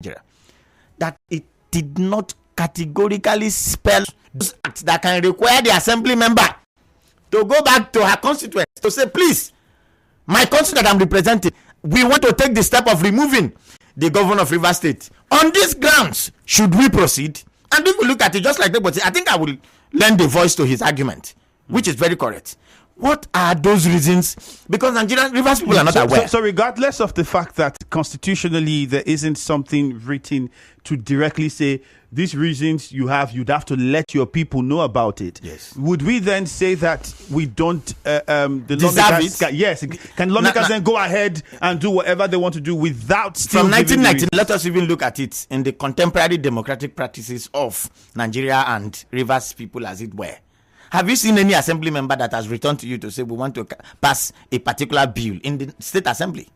Nigeria, that it did not categorically spell those acts that can require the assembly member to go back to her constituents to say, please, my constituent that I'm representing, we want to take the step of removing the governor of Rivers State. On these grounds, should we proceed? And if we look at it just like Legborsi, I think I will lend a voice to his argument, which is very correct. What are those reasons? Because Nigerian Rivers people are not aware. So regardless of the fact that constitutionally there isn't something written to directly say these reasons you'd have to let your people know about it. Yes. Would we then say that we don't the deserve it? Yes. Can lawmakers then go ahead and do whatever they want to do without still from 1990? Let us even look at it in the contemporary democratic practices of Nigeria and Rivers people, as it were. Have you seen any assembly member that has returned to you to say we want to pass a particular bill in the state assembly?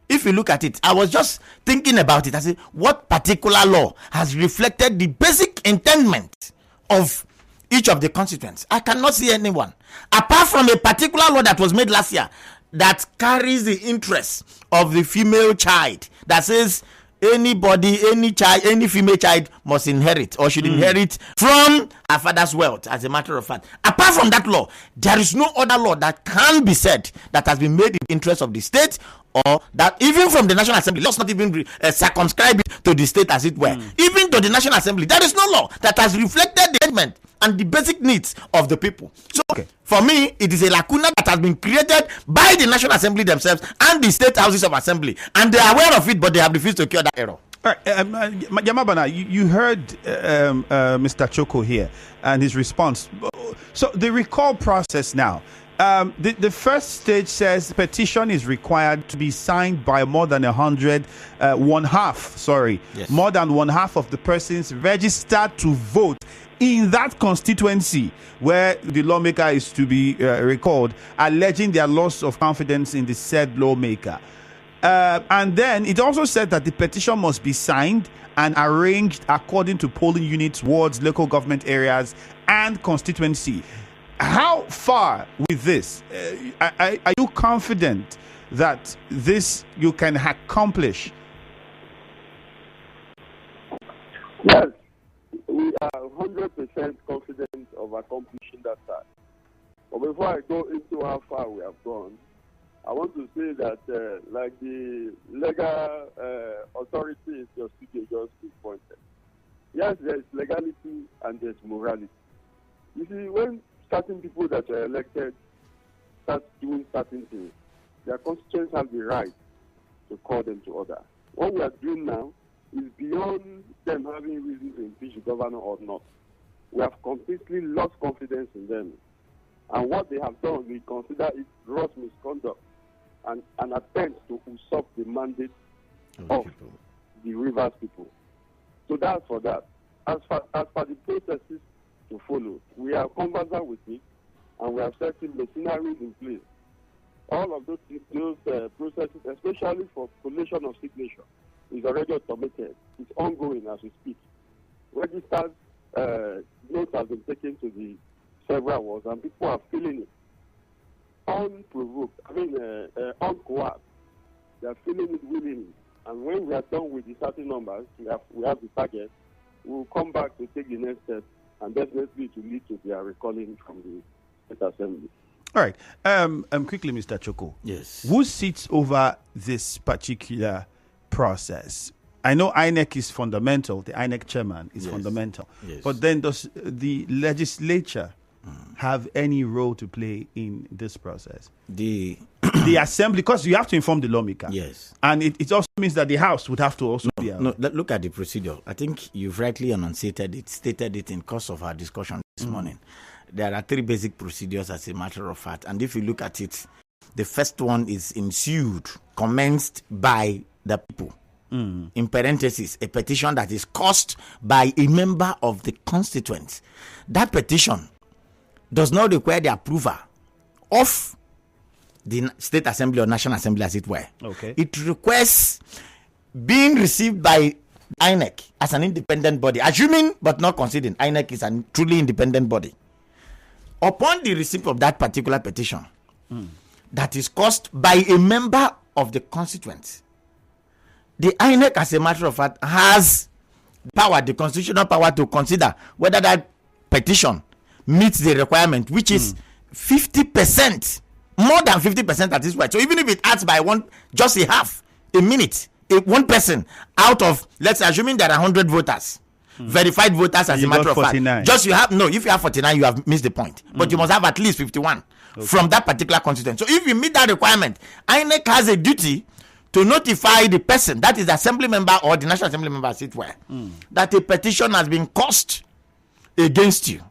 If you look at it, I was just thinking about it. I said, what particular law has reflected the basic intendment of each of the constituents? I cannot see anyone. Apart from a particular law that was made last year that carries the interest of the female child, that says anybody, any child, any female child must inherit or should inherit from her father's wealth, as a matter of fact. Apart from that law, there is no other law that can be said that has been made in the interest of the state, or that even from the National Assembly, let's not even circumscribe it to the state, as it were. Even to the National Assembly, there is no law that has reflected the intent and the basic needs of the people. So, for me, it is a lacuna that has been created by the National Assembly themselves and the state houses of assembly, and they are aware of it, but they have refused to cure that error. All right, Yamabana, you heard Mr. Choko here and his response. So the recall process now, the first stage says petition is required to be signed by more than more than one half of the persons registered to vote in that constituency where the lawmaker is to be recalled, alleging their loss of confidence in the said lawmaker. And then it also said that the petition must be signed and arranged according to polling units, wards, local government areas, and constituency. How far with this? Are you confident that this you can accomplish? Yes, we are 100% confident of accomplishing that task. But before I go into how far we have gone, I want to say that, like the legal authority in your studio just pointed, yes, there's legality and there's morality. You see, when certain people that are elected start doing certain things, their constituents have the right to call them to order. What we are doing now is beyond them having reason to impeach the governor or not. We have completely lost confidence in them. And what they have done, we consider it gross misconduct and an attempt to usurp the mandate of the Rivers people. So that's for that. As for the processes to follow, we are conversant with it, and we have certain machineries in place. All of those processes, especially for collation of signature, is already automated. It's ongoing as we speak. Registered notes have been taken to the several wards, and people are filling it unprovoked. Uncoerced. They are filling it willingly. And when we are done with the certain numbers, we have the target. We will come back to take the next step, and definitely to lead to their recalling from the State Assembly. All right. Quickly, Mr. Choko. Yes. Who sits over this particular process? I know INEC is fundamental. The INEC chairman is fundamental. Yes. But then does the legislature have any role to play in this process? The assembly, because you have to inform the lawmaker. Yes. And it also means that the House would have to also be No, look at the procedure. I think you've rightly stated it in course of our discussion this morning. There are 3 basic procedures, as a matter of fact. And if you look at it, the first one is commenced by the people. In parentheses, a petition that is caused by a member of the constituents. That petition does not require the approval of the State Assembly or National Assembly, as it were. Okay. It requests being received by INEC as an independent body, assuming but not considering INEC is a truly independent body. Upon the receipt of that particular petition that is caused by a member of the constituents, the INEC, as a matter of fact, has power, the constitutional power, to consider whether that petition meets the requirement, which is 50%, more than 50% at this point. So even if it adds by one, just a half, a minute, one person out of, let's assuming there are 100 voters, verified voters, as a matter of 49. Fact, just you have, no, if you have 49, you have missed the point, but you must have at least 51 from that particular constituency. So if you meet that requirement, INEC has a duty to notify the person, that is the assembly member or the National Assembly member, as it were, that a petition has been caused against you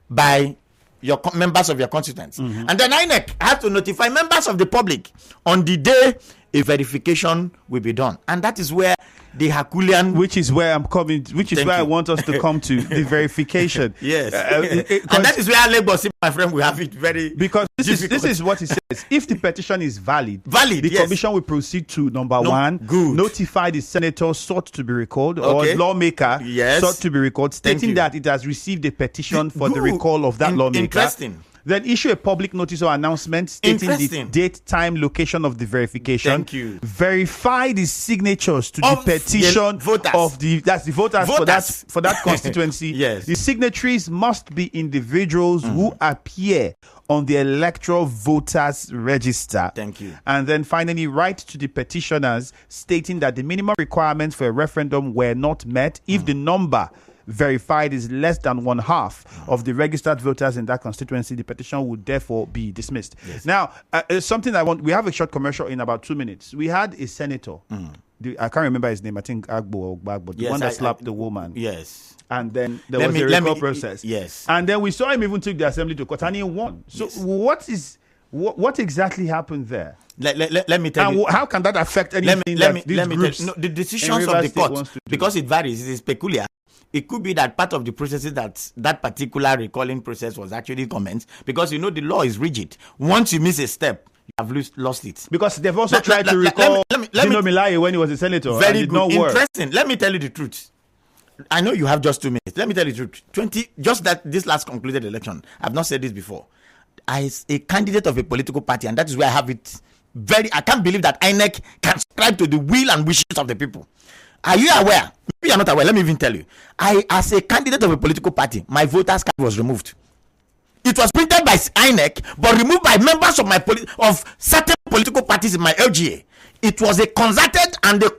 by your members of your constituency. And then INEC has to notify members of the public on the day a verification will be done. And that is where the Herculean, which is where I'm coming, which is where I want us to come to, the verification. Yes. And that is where Legborsi, my friend, will have it very, because this is what it says. If the petition is valid, the yes, commission will proceed to number one, notify the senator sought to be recalled, or lawmaker sought to be recalled, stating that it has received a petition for the recall of that lawmaker. Interesting. Then issue a public notice or announcement stating the date, time, location of the verification. Thank you. Verify the signatures to the petition of the voters for that constituency. Yes. The signatories must be individuals who appear on the electoral voters register. Thank you. And then finally, write to the petitioners stating that the minimum requirements for a referendum were not met if the number verified is less than one half of the registered voters in that constituency. The petition would therefore be dismissed. Yes. Now, something we have a short commercial in about 2 minutes. We had a senator, I can't remember his name, I think Agbo or Gbagbo, the one that slapped the woman. Yes. And then there was a recall process. Yes. And then we saw him even took the assembly to court and he won. So what exactly happened there? Let me tell you. How can that affect anything let me tell you. No, the decisions of the court, because it varies, it is peculiar. It could be that part of the processes that particular recalling process was actually commenced, because the law is rigid. Once you miss a step, you have lost it. Because they've also tried to recall Dino Milaye when he was a senator. Very and it good. Not work. Interesting. Let me tell you the truth. I know you have just 2 minutes. Let me tell you the truth. Just that this last concluded election, I've not said this before. As a candidate of a political party, and that is where I have it I can't believe that INEC can subscribe to the will and wishes of the people. Are you aware? Maybe you're not aware. Let me even tell you. As a candidate of a political party, my voters card was removed. It was printed by INEC, but removed by members of certain political parties in my LGA. It was a concerted and a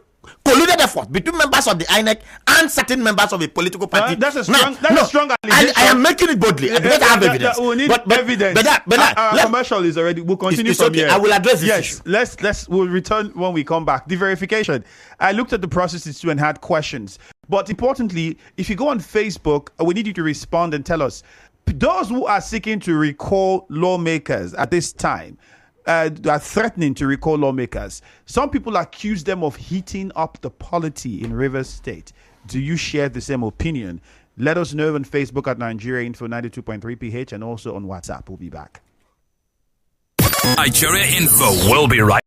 colluded effort between members of the INEC and certain members of a political party. That's a strong allegation. I am making it boldly because I have evidence. We need evidence. Our commercial is already. We'll continue from here. I will address this issue. We'll return when we come back. The verification. I looked at the processes too and had questions. But importantly, if you go on Facebook, we need you to respond and tell us, those who are seeking to recall lawmakers at this time, are threatening to recall lawmakers. Some people accuse them of heating up the polity in Rivers State. Do you share the same opinion? Let us know on Facebook at Nigeria Info 92.3 PH and also on WhatsApp. We'll be back. Nigeria Info will be right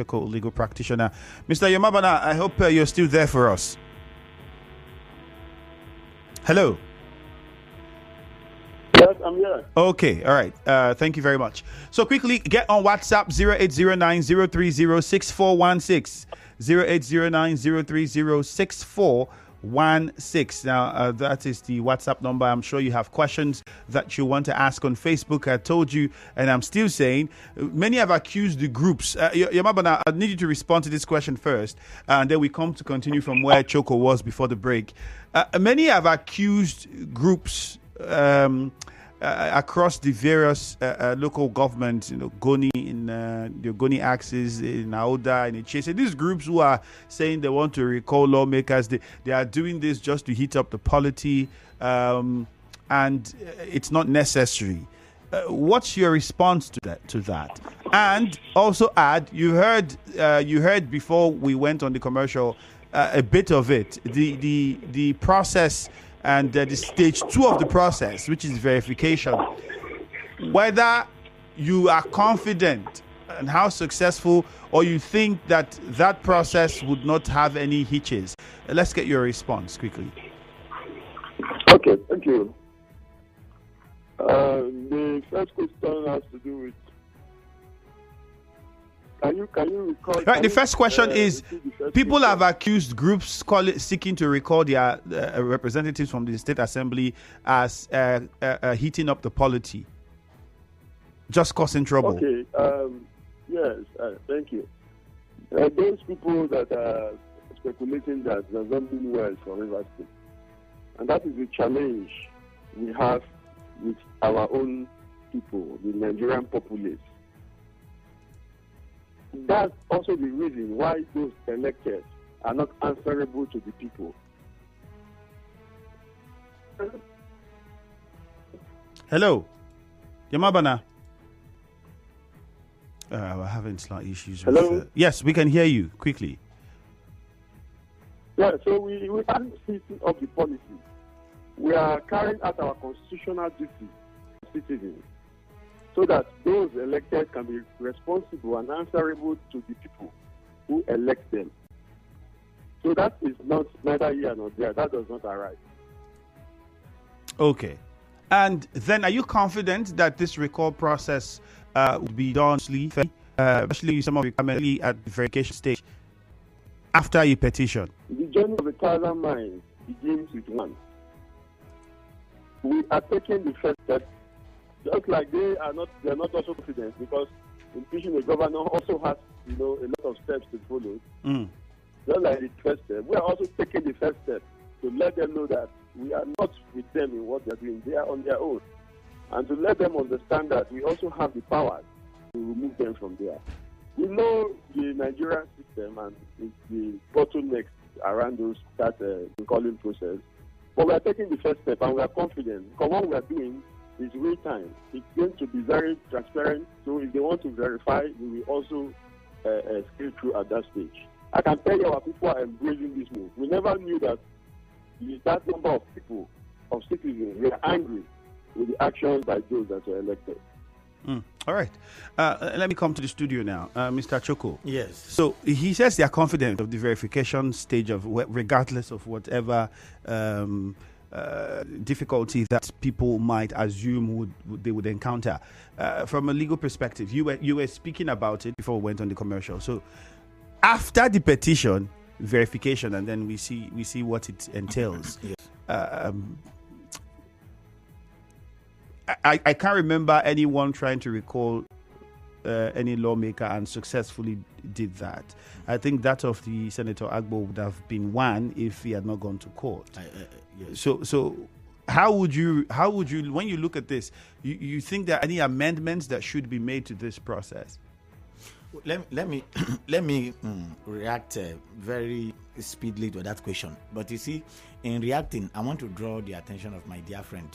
Choko, legal practitioner. Mr. Yamabana, I hope you're still there for us. Hello. Yes, I'm here. Okay, all right. Thank you very much. So quickly, get on WhatsApp 0809-030-6416. 0809-030-6416. Now, that is the WhatsApp number. I'm sure you have questions that you want to ask on Facebook. I told you, and I'm still saying, many have accused the groups. Yamabana, I need you to respond to this question first, and then we come to continue from where Choko was before the break. Many have accused groups across the various local governments, Ogoni in the Ogoni axis, in Aoda, in Chase. These groups who are saying they want to recall lawmakers, they are doing this just to heat up the polity, and it's not necessary. What's your response to that? And also add, you heard before we went on the commercial a bit of it, the process. And the stage 2 of the process, which is verification, whether you are confident and how successful, or you think that process would not have any hitches. Let's get your response quickly. Okay, thank you. The first question has to do with. Can you recall? Right. The first question is: people have accused groups seeking to recall their representatives from the state assembly as heating up the polity, just causing trouble. Okay. Yes. Thank you. Those people that are speculating that does not mean well for Rivers State, and that is the challenge we have with our own people, the Nigerian populace. That's also the reason why those elected are not answerable to the people. Hello, Yamabana. We're having slight issues. Hello? Yes, we can hear you quickly. Yeah, so we aren't setting up the policy. We are carrying out our constitutional duty as citizens, so that those elected can be responsible and answerable to the people who elect them. So that is not neither here nor there. That does not arise. Okay. And then are you confident that this recall process will be done smoothly, especially some of it commonly at the verification stage after you petition? The journey of 1,000 miles begins with one. We are taking the first step. Just like they are not also confident, because impeaching a governor also has, a lot of steps to follow. Just like the first step, we are also taking the first step to let them know that we are not with them in what they are doing. They are on their own, and to let them understand that we also have the power to remove them from there. We know the Nigerian system and the bottlenecks around that recalling process, but we are taking the first step, and we are confident because what we are doing is real time. It's going to be very transparent. So if they want to verify, we will also scale through at that stage. I can tell you our people are embracing this move. We never knew that that number of people, of citizens, were angry with the actions by those that were elected. All right. Let me come to the studio now. Mr. Choko. Yes. So he says they are confident of the verification stage of regardless of whatever difficulty that people might assume they would encounter. From a legal perspective, you were speaking about it before we went on the commercial. So after the petition, verification, and then we see what it entails. Yes. I can't remember anyone trying to recall any lawmaker and successfully did that. I think that of the Senator Agbo would have been one if he had not gone to court. Yes. So how would you when you look at this, you think there are any amendments that should be made to this process? Let me react very speedily to that question. But you see, in reacting, I want to draw the attention of my dear friend.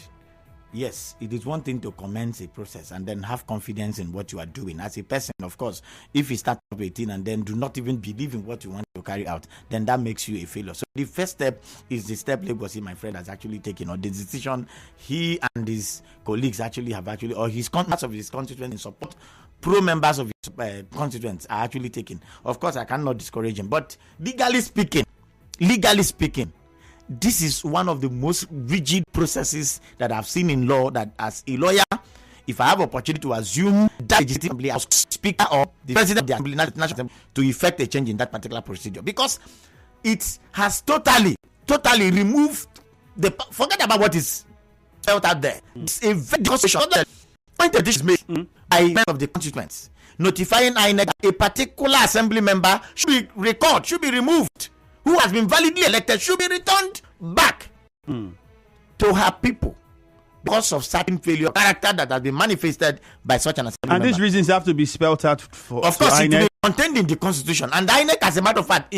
Yes, it is one thing to commence a process and then have confidence in what you are doing. As a person, of course, if you start up 18 and then do not even believe in what you want to carry out, then that makes you a failure. So the first step is the step Legborsi, my friend, has actually taken, or the decision he and his colleagues or his parts of his constituents in support pro members of his constituents are actually taking. Of course, I cannot discourage him, but legally speaking, this is one of the most rigid processes that I've seen in law. That as a lawyer, if I have opportunity to assume that legitimately as speaker or the president of the Assembly, National Assembly, to effect a change in that particular procedure, because it has totally removed the. Forget about what is felt out there. It's a very constitutional point that this is made by members of the constituents, notifying INEC that a particular assembly member should be recalled, should be removed, who has been validly elected should be returned back to her people because of certain failure of character that has been manifested by such an assembly member. These reasons have to be spelled out for of course, INEC. it will be contained in the constitution. And INEC, as a matter of fact,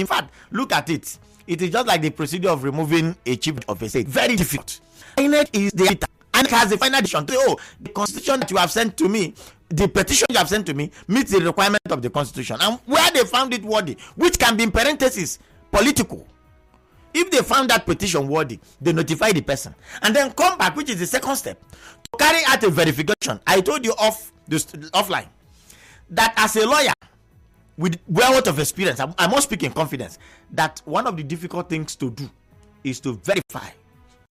look at it. It is just like the procedure of removing a chief of a state. Very difficult. INEC is the editor. INEC has the final decision to say, the constitution that you have sent to me, the petition you have sent to me, meets the requirement of the constitution. And where they found it worthy, which can be in parentheses, political. If they found that petition worthy, they notify the person and then come back, which is the second step, to carry out a verification. I told you offline that as a lawyer with wealth of experience, I must speak in confidence, that one of the difficult things to do is to verify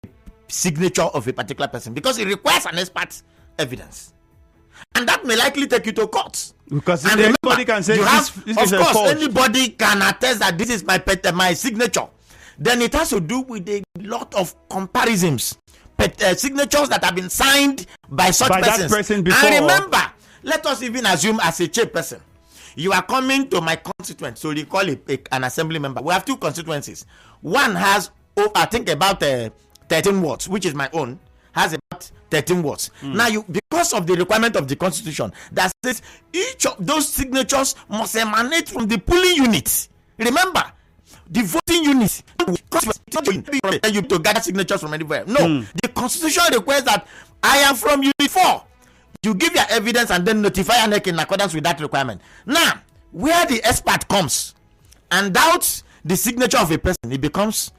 the signature of a particular person, because it requires an expert evidence, and that may likely take you to court. Because and anybody can say this is a forge. Anybody can attest that this is my signature. Then it has to do with a lot of comparisons, signatures that have been signed by such persons. That person before. And remember, let us even assume as a chairperson, you are coming to my constituent, so they call it an assembly member. We have two constituencies. One has, I think, about 13 wards, which is my own, has about 13 wards. Now, because of the requirement of the constitution that says each of those signatures must emanate from the polling unit. Remember, the voting unit, you to gather signatures from anywhere. No, the constitution requires that I am from unit 4. You give your evidence and then notify INEC in accordance with that requirement. Now, where the expert comes and doubts the signature of a person, it becomes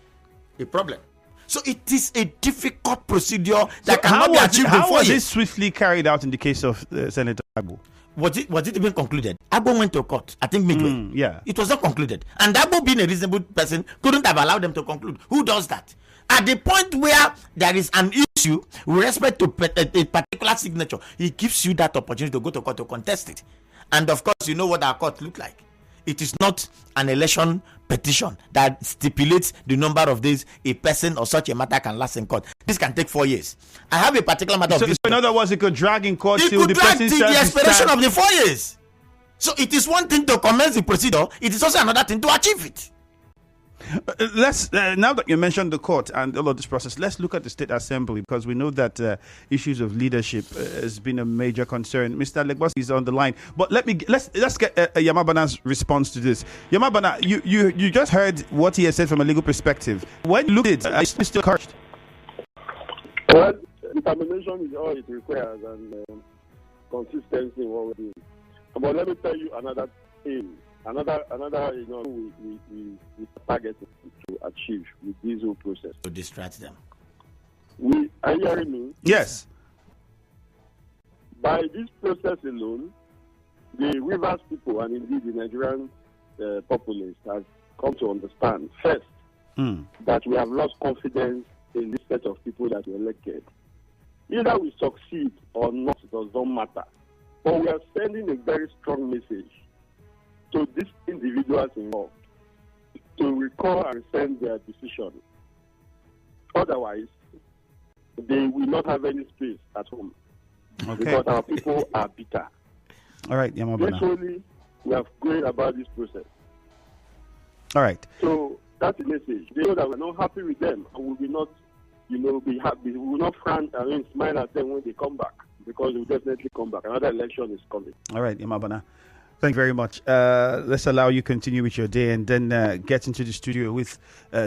a problem. So it is a difficult procedure that cannot be achieved in 4 years. How was it swiftly carried out in the case of Senator Agbo? Was it even concluded? Agbo went to court, I think midway. Yeah. It was not concluded. And Agbo, being a reasonable person, couldn't have allowed them to conclude. Who does that? At the point where there is an issue with respect to a particular signature, he gives you that opportunity to go to court to contest it. And of course, you know what our court look like. It is not an election petition that stipulates the number of days a person or such a matter can last in court. This can take 4 years. I have a particular matter of this. So in other words, it could drag in court till the drag person till the expiration of the 4 years. So it is one thing to commence the procedure. It is also another thing to achieve it. Let's now that you mentioned the court and all of this process, let's look at the State Assembly, because we know that issues of leadership has been a major concern. Mr. Legborsi is on the line, but let's get Yamabana's response to this. Yamabana, you just heard what he has said from a legal perspective. When you look at it, are you still encouraged? Well, determination is all it requires, and consistency in what we do. But let me tell you another thing. Another, we target to achieve with this whole process. To distract them. Are you hearing me? Yes. By this process alone, the Rivers people and indeed the Nigerian populace has come to understand first that we have lost confidence in this set of people that we elected. Either we succeed or not, it does not matter. But we are sending a very strong message to these individuals involved to recall and rescind their decision. Otherwise, they will not have any space at home. Okay. Because our people are bitter. All right, Yamabana. Literally, we have prayed about this process. All right. So that's the message. They know that we're not happy with them, and we will not, be happy. We will not frown and smile at them when they come back, because they will definitely come back. Another election is coming. All right, Yamabana. Thank you very much. Let's allow you continue with your day and then get into the studio with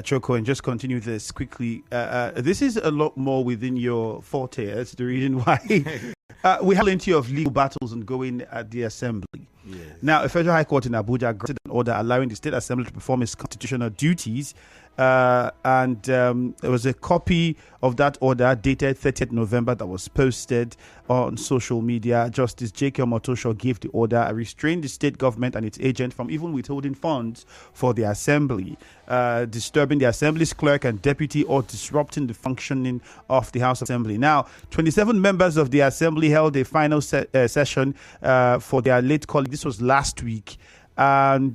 Choko and just continue this quickly. This is a lot more within your forte. That's the reason why we have plenty of legal battles ongoing at the Assembly. Yes. Now, a federal high court in Abuja granted an order allowing the State Assembly to perform its constitutional duties and there was a copy of that order dated 30th November that was posted on social media. Justice Chioma gave the order, restrained the state government and its agent from even withholding funds for the assembly, disturbing the assembly's clerk and deputy, or disrupting the functioning of the House Assembly. Now, 27 members of the assembly held a final session for their late colleague. This was last week, and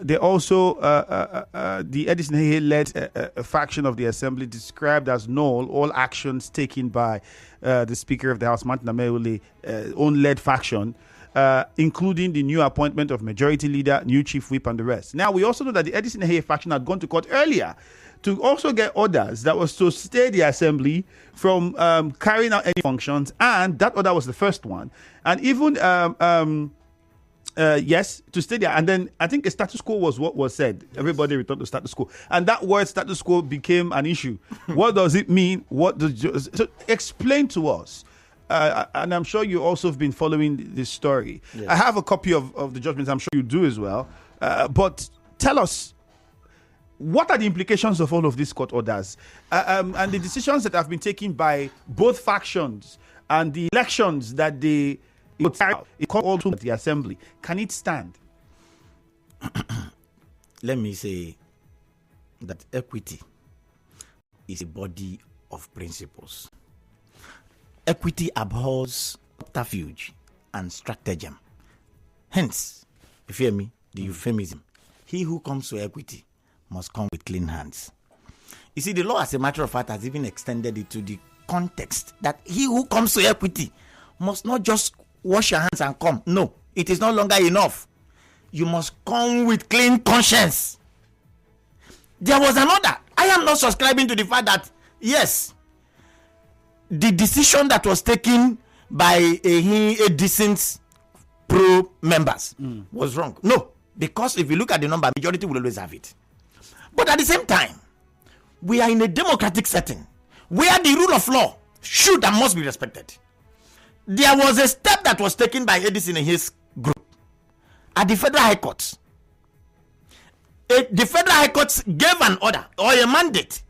they also, the Edison Hehe-led a faction of the assembly described as null all actions taken by the Speaker of the House, Martin Amaewhule, own led faction, including the new appointment of Majority Leader, new Chief Whip, and the rest. Now, we also know that the Edison Hehe faction had gone to court earlier to also get orders that was to stay the assembly from carrying out any functions, and that order was the first one. And even yes, to stay there. And then I think a status quo was what was said. Everybody returned to status quo. And that word status quo became an issue. What does it mean? So explain to us. And I'm sure you also have been following this story. Yes. I have a copy of the judgment. I'm sure you do as well. But tell us, what are the implications of all of these court orders? And the decisions that have been taken by both factions and the elections that they... It called to the assembly. Can it stand? Let me say that equity is a body of principles. Equity abhors subterfuge and stratagem. Hence, you hear me, the euphemism. He who comes to equity must come with clean hands. You see, the law, as a matter of fact, has even extended it to the context that he who comes to equity must not just wash your hands and come. No, it is no longer enough. You must come with clean conscience. There was an order. I am not subscribing to the fact that, yes, the decision that was taken by a decent pro members was wrong. No, because if you look at the number, majority will always have it. But at the same time, we are in a democratic setting where the rule of law should and must be respected. There was a step that was taken by Edison and his group at the Federal High Court. The Federal High Court gave an order or a mandate,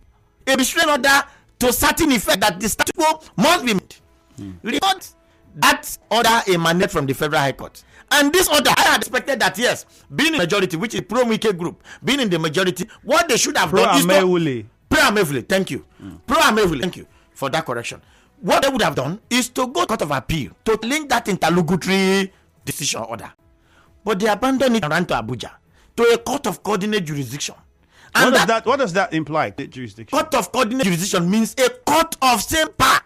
a restraining order to certain effect that the status quo must be made. Report that order a mandate from the Federal High Court. And this order, I had expected that, yes, being in the majority, which is pro-Wike group, being in the majority, what they should have done is Pro-Amaewhule, thank you. Pro-Amaewhule, thank you for that correction. What they would have done is to go to court of appeal to link that interlocutory decision order. But they abandoned it and ran to Abuja to a court of coordinate jurisdiction. And what does that imply? Jurisdiction. Court of coordinate jurisdiction means a court of same power.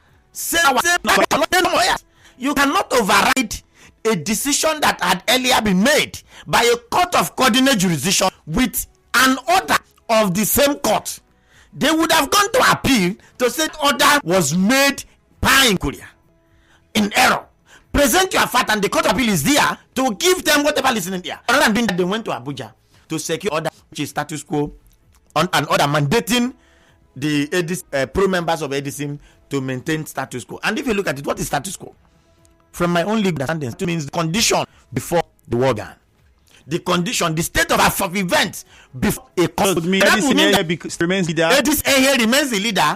You cannot override a decision that had earlier been made by a court of coordinate jurisdiction with an order of the same court. They would have gone to appeal to say order was made by inquiry in error. Present your fact, and the court of appeal is there to give them whatever listening there. Rather than doing that, they went to Abuja to secure order, which is status quo, on an order mandating the pro members of Edison to maintain status quo. And if you look at it, what is status quo? From my own legal understanding, it means the condition before the war began. The condition, the state of events before a court. Remains leader. Edison Hehe remains the leader.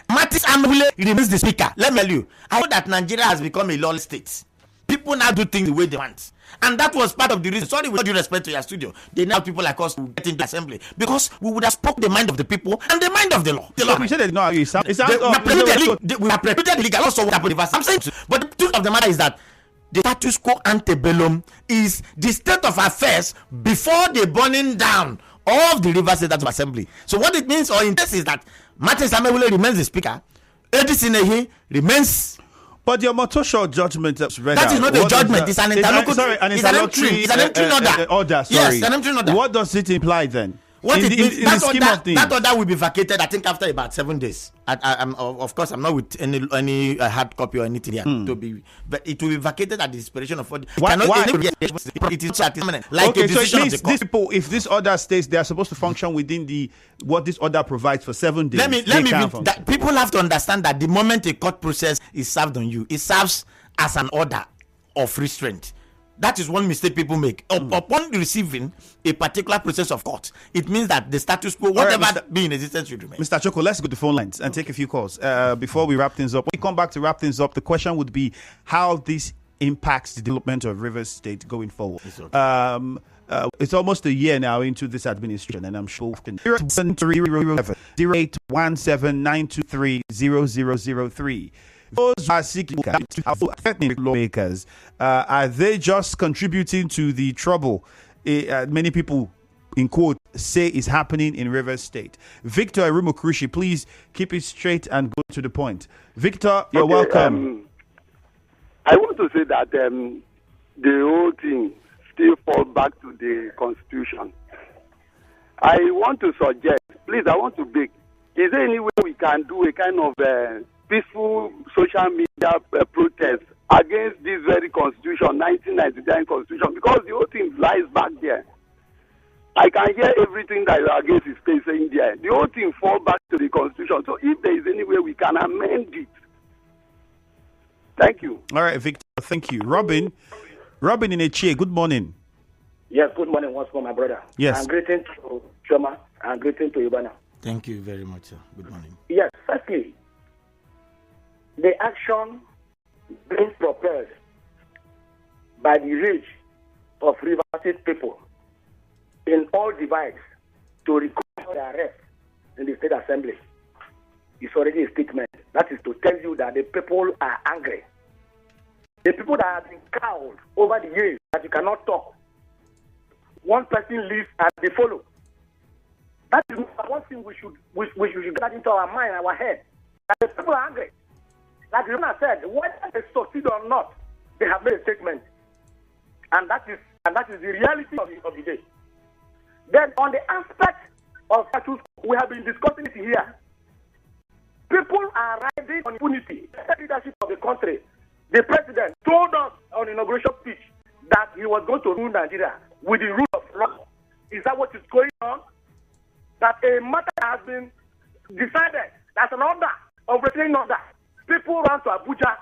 Martin Amaewhule remains the speaker. Let me tell you, I know that Nigeria has become a lawless state. People now do things the way they want. And that was part of the reason. Sorry, with all due respect to your studio, they now people like us to get into the assembly because we would have spoke the mind of the people and the mind of the law. The law. You said that no, we have precluded the legal. Also, we have put the verse. I'm saying, but the truth of the matter is that the status quo antebellum is the state of affairs before the burning down of the River State Assembly. So what it means, or in this, is that Martin Amaewhule remains the speaker, Edison Hehe remains. But your Motosho judgment that is not a judgment. It's an interlocutory. It's an entry order. Yes, an entry order. What does it imply then? What it means, that order will be vacated, I think, after about 7 days. Of course, I'm not with any hard copy or anything here to be, but it will be vacated at the expiration of. Why? It is like okay, a decision so of the court. These people, if this order stays, they are supposed to function within what this order provides for 7 days. People have to understand that the moment a court process is served on you, it serves as an order of restraint. That is one mistake people make. Upon receiving a particular process of court, it means that the status quo, whatever be in existence, should remain. Mr. Choko, let's go to phone lines and take a few calls before we wrap things up. When we come back to wrap things up, the question would be how this impacts the development of Rivers State going forward. It's almost a year now into this administration, and I'm sure 0817-923-0003. Those are seeking lawmakers. Are they just contributing to the trouble many people, in quote, say is happening in Rivers State? Victor Erumokrushi, please keep it straight and go to the point. Victor, you're welcome. I want to say that the whole thing still falls back to the Constitution. I want to suggest, please, I want to beg, is there any way we can do a kind of peaceful social media protest against this very Constitution, 1999 Constitution, because the whole thing lies back there. I can hear everything that you are against is saying there. The whole thing falls back to the Constitution. So if there is any way we can amend it. Thank you. All right, Victor, thank you. Robin in Echie, good morning. Yes, good morning once more, my brother. Yes. I'm greeting to Chioma and greeting to Yamabana. Thank you very much, sir. Good morning. Yes, firstly, the action being propelled by the rage of Rivers State people in all divides to record their arrest in the State Assembly is already a statement. That is to tell you that the people are angry. The people that have been cowed over the years that you cannot talk. One person leaves and they follow. That is one thing we should get into our mind, our head. That the people are angry. Like Rona said, whether they succeed or not, they have made a statement. And that is the reality of the day. Then on the aspect of status, we have been discussing it here. People are riding on impunity. The leadership of the country, the president told us on inauguration speech that he was going to rule Nigeria with the rule of law. Is that what is going on? That a matter has been decided. That's an order, of restraining order. People run to Abuja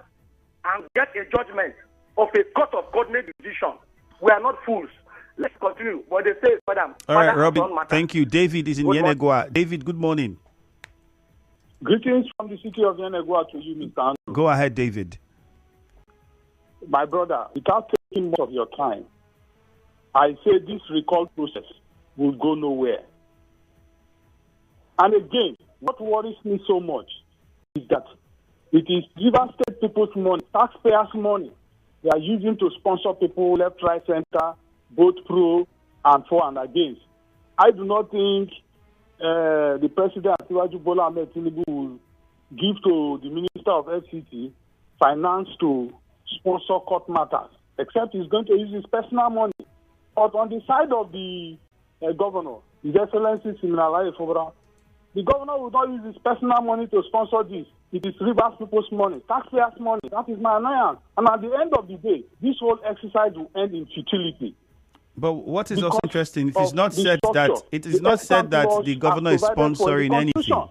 and get a judgment of a court of coordinated decision. We are not fools. Let's continue. But they say, madam. All right, Robin, thank you. David is in Yenegua. David, good morning. Greetings from the city of Yenegua to you, Mr. Andrew. Go ahead, David. My brother, without taking much of your time, I say this recall process will go nowhere. And again, what worries me so much is that it is Rivers State people's money, taxpayers' money, they are using to sponsor people left, right, center, both pro and for and against. I do not think the president, Asiwaju Bola Ahmed Tinubu, will give to the minister of FCT finance to sponsor court matters, except he's going to use his personal money. But on the side of the governor, His Excellency Siminalayi Fubara, the governor will not use his personal money to sponsor this. It is Rivers people's money, taxpayers' money. That is my annoyance. And at the end of the day, this whole exercise will end in futility. But what is also interesting, it is not said that the governor is sponsoring anything.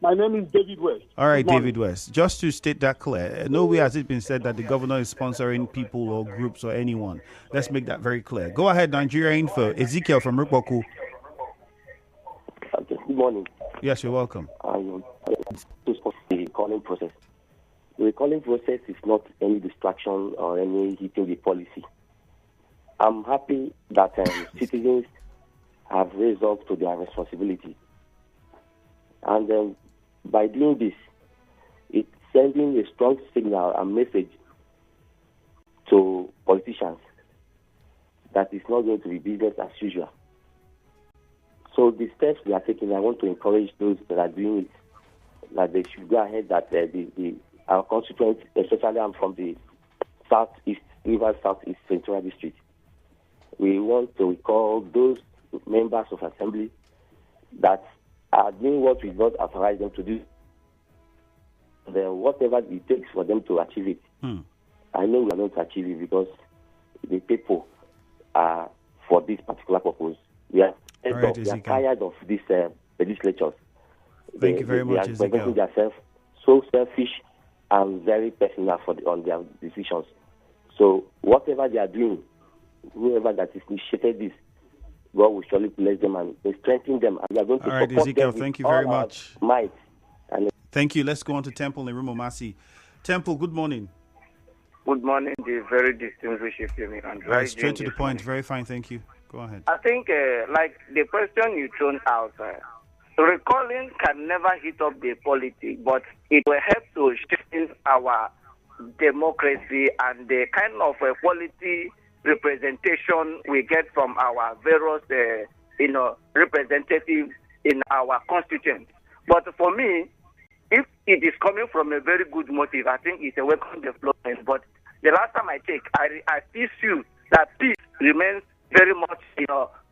My name is David West. All right, David West. Just to state that clear, nowhere has it been said that the governor is sponsoring people or groups or anyone. Let's make that very clear. Go ahead, Nigeria Info. Ezekiel from Rukboku. Good morning. Yes, you're welcome. The recalling process. The recalling process is not any distraction or any hitting the policy. I'm happy that citizens have raised up to their responsibility. And by doing this, it's sending a strong signal and message to politicians that it's not going to be business as usual. So the steps we are taking, I want to encourage those that are doing it, that they should go ahead, that our constituents, especially I'm from the Southeast, Rivers Southeast Central District, we want to recall those members of Assembly that are doing what we not authorize them to do. Then whatever it takes for them to achieve it. I know we are going to achieve it because the people are for this particular purpose. We are tired of these legislatures. Thank you very much, They are making themselves so selfish and very personal on their decisions. So whatever they are doing whoever that is initiated this, God will surely bless them and strengthen them. And we are going to All right, support Ezekiel, them thank you with very all our much. might. And Thank you. Let's go on to Temple in Rumomasi. Temple, good morning. Good morning, the very distinguished Chioma. And Right, straight to the point. Very fine, thank you. Go ahead. I think, like the question you thrown out, recalling can never hit up the polity, but it will help to strengthen our democracy and the kind of quality representation we get from our various, representatives in our constituents. But for me, if it is coming from a very good motive, I think it's a welcome development. But the last time I checked, I still feel that peace remains very much,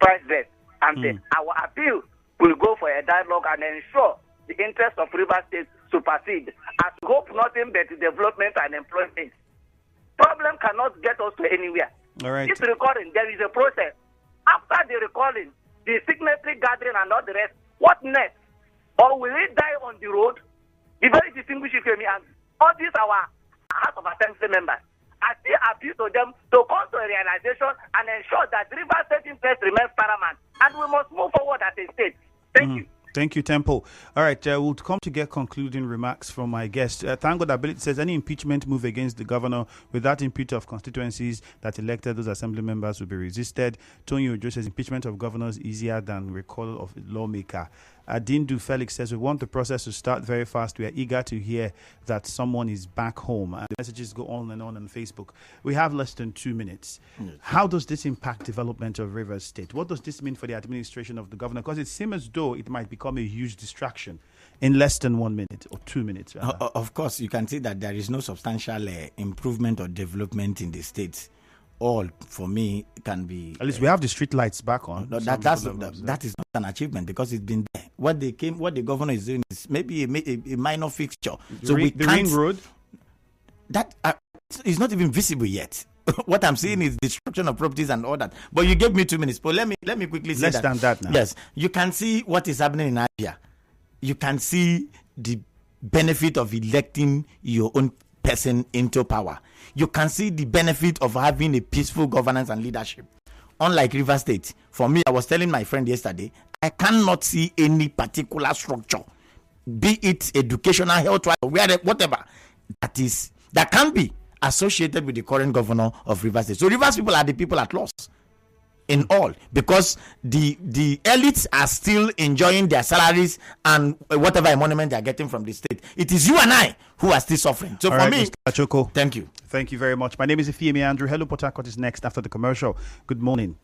priceless. And our appeal will go for a dialogue and ensure the interests of River State supersede. As we hope nothing but development and employment. Problem cannot get us to anywhere. All right. This recording, there is a process. After the recording, the signatory gathering and all the rest, what next? Or will it die on the road? The very distinguished Chioma and all these our House of Assembly members, I still appeal to them to come to a realization and ensure that River State interest remains paramount, and we must move forward as a state. Thank you. Thank you, Temple. All right, we'll come to get concluding remarks from my guest. Thank God Ability says any impeachment move against the governor without input of constituencies that elected those assembly members will be resisted. Tony Ojo says impeachment of governors easier than recall of lawmaker. Adindu Felix says we want the process to start very fast. We are eager to hear that someone is back home. And the messages go on Facebook. We have less than 2 minutes. How does this impact development of Rivers State? What does this mean for the administration of the governor? Because it seems as though it might become a huge distraction in less than 1 minute or 2 minutes. Of course, you can see that there is no substantial improvement or development in the state. All for me can be at least we have the street lights back on. No, that is not an achievement because it's been there. What the governor is doing is maybe a minor fixture. The ring road that is not even visible yet. What I'm saying is destruction of properties and all that. But you gave me 2 minutes. But let me quickly say less than that now. Yes, you can see what is happening in Nigeria. You can see the benefit of electing your own person into power. You can see the benefit of having a peaceful governance and leadership. Unlike River State, for me, I was telling my friend yesterday, I cannot see any particular structure, be it educational, health, whatever, that can be associated with the current governor of River State. So Rivers people are the people at loss in all, because the elites are still enjoying their salaries and whatever emolument they are getting from the state. It is you and I who are still suffering. So all for me, Mr. Choko, thank you. Thank you very much. My name is Chioma Andrew. Hello, Port Harcourt is next after the commercial. Good morning.